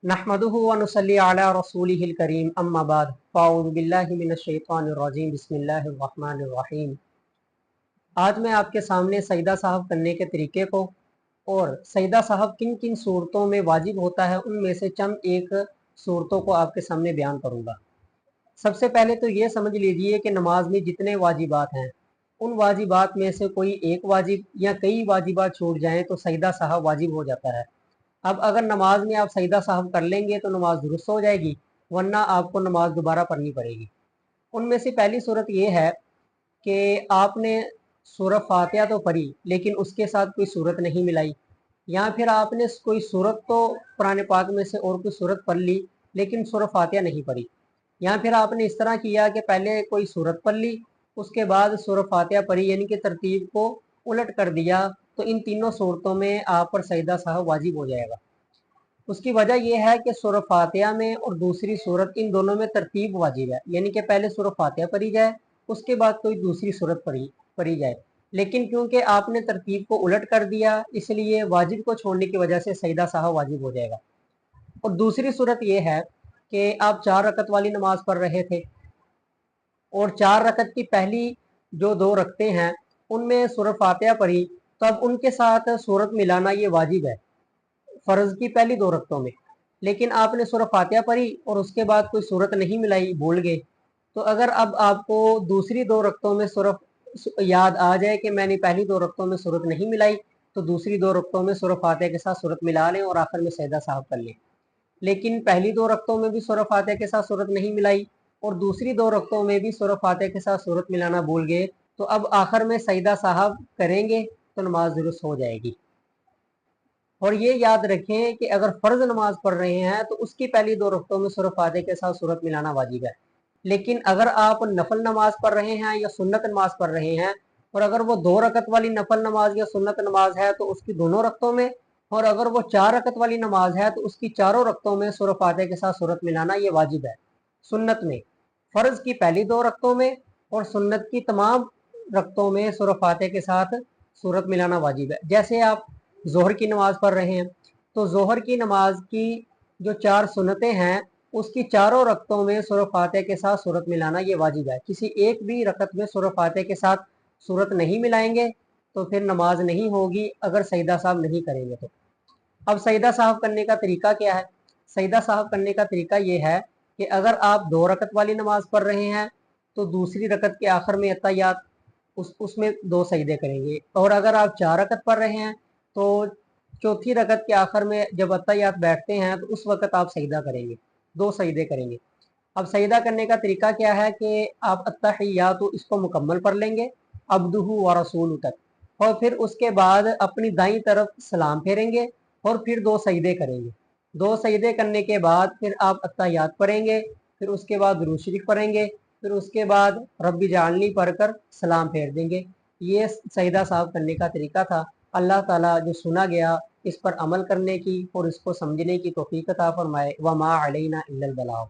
नहमदुहु व नुसल्ली अला रसूलिहिल करीम अम्मा बाद फ़अऊज़ु बिल्लाहि मिनश शैतानिर रजीम बिस्मिल्लाहिर रहमानिर रहीम। आज मैं आपके सामने सजदा साहब करने के तरीके को और सजदा साहब किन किन सूरतों में वाजिब होता है उनमें से चंद एक सूरतों को आपके सामने बयान करूँगा। सबसे पहले तो ये समझ लीजिए कि नमाज में जितने वाजिबात हैं उन वाजिबात में से कोई एक वाजिब या कई वाजिबात छूट जाएं तो सजदा साहब वाजिब हो जाता है। अब अगर नमाज में आप सजदा साहब कर लेंगे तो नमाज दुरुस्त हो जाएगी, वरना आपको नमाज दोबारा पढ़नी पड़ेगी। उनमें से पहली सूरत ये है कि आपने सूरह फातिहा तो पढ़ी लेकिन उसके साथ कोई सूरत नहीं मिलाई, या फिर आपने कोई सूरत तो कुरान पाक में से और कोई सूरत पढ़ ली लेकिन सूरह फातिहा नहीं पढ़ी, या फिर आपने इस तरह किया कि पहले कोई सूरत पढ़ ली उसके बाद सूरह फातिहा पढ़ी, यानी कि तरतीब को उलट कर दिया, तो इन तीनों सूरतों में आप पर सजदा साहब वाजिब हो जाएगा। उसकी वजह यह है कि सूरह फातिहा में और दूसरी सूरत इन दोनों में तरतीब वाजिब है, यानी कि पहले सूरह फातिहा पढ़ी जाए उसके बाद कोई दूसरी सूरत पढ़ी जाए, लेकिन क्योंकि आपने तरतीब को उलट कर दिया इसलिए वाजिब को छोड़ने की वजह से सजदा साहब वाजिब हो जाएगा। और दूसरी सूरत यह है कि आप 4 रकत वाली नमाज पढ़ रहे थे और 4 रकत की पहली जो 2 रकते हैं उनमें सूरह फातिहा पढ़ी, तो अब उनके साथ सूरत मिलाना ये वाजिब है फ़र्ज़ की पहली 2 रकतों में। लेकिन आपने सूरह फातिहा पढ़ी और उसके बाद कोई सूरत नहीं मिलाई, भूल गए, तो अगर अब आपको दूसरी 2 रकतों में सूरह याद आ जाए कि मैंने पहली 2 रकतों में सूरत नहीं मिलाई, तो दूसरी 2 रकतों में सूरह फातिहा के साथ सूरत मिला लें और आखिर में सजदा साहब कर लें। लेकिन पहली 2 रकतों में भी सूरह फातिहा के साथ सूरत नहीं मिलाई और दूसरी 2 रकतों में भी सूरह फातिहा के साथ सूरत मिलाना भूल गए, तो अब आखिर में सजदा साहब करेंगे तो नमाज दुरुस्त हो जाएगी। और ये याद रखें कि अगर फ़र्ज़ नमाज पढ़ रहे हैं तो उसकी पहली 2 रकतों में सूरह फातिहा के साथ सूरत मिलाना वाजिब है। लेकिन अगर आप नफल नमाज पढ़ रहे हैं या सुन्नत नमाज पढ़ रहे हैं और अगर वो 2 रकत वाली नफल नमाज या सुन्नत नमाज है तो उसकी दोनों रकतों में, और अगर वो 4 रकत वाली नमाज है तो उसकी चारों रकतों में सूरह फातिहा के साथ सूरत मिलाना ये वाजिब है। सुन्नत में फ़र्ज़ की पहली 2 रकतों में और सुन्नत की तमाम रकतों में सूरह फातिहा के साथ सूरत मिलाना वाजिब है। जैसे आप ज़ोहर की नमाज़ पढ़ रहे हैं तो ज़ोहर की नमाज की जो 4 सुन्नतें हैं उसकी चारों रकतों में सूरह फातिहा के साथ सूरत मिलाना ये वाजिब है। किसी एक भी रकत में सूरह फातिहा के साथ सूरत नहीं मिलाएंगे तो फिर नमाज नहीं होगी, अगर सजदा साहब नहीं करेंगे तो। अब सजदा साहब करने का तरीका क्या है? सजदा साहब करने का तरीका ये है कि अगर आप 2 रकत वाली नमाज पढ़ रहे हैं तो दूसरी रकत के आखिर में अत्तहियात उसमें 2 सजदे करेंगे, और अगर आप 4 रकत पढ़ रहे हैं तो चौथी रकत के आखिर में जब अत्तहियात बैठते हैं तो उस वक़्त आप सजदा करेंगे, 2 सजदे करेंगे। अब सजदा करने का तरीका क्या है कि आप अत्तहियात इसको मुकम्मल पढ़ लेंगे अब्दुहु व रसूलु तक, और फिर उसके बाद अपनी दाईं तरफ सलाम फेरेंगे और फिर 2 सजदे करेंगे। 2 सजदे करने के बाद फिर आप अत्तहियात पढ़ेंगे, फिर उसके बाद दुरूद शरीफ पढ़ेंगे, फिर उसके बाद रब्बी जालनी पढ़कर सलाम फेर देंगे। ये सजदा साहब करने का तरीका था। अल्लाह ताला जो सुना गया इस पर अमल करने की और इसको समझने की तौफीक अता फरमाए। वमा अलैना इल्लल बलाग।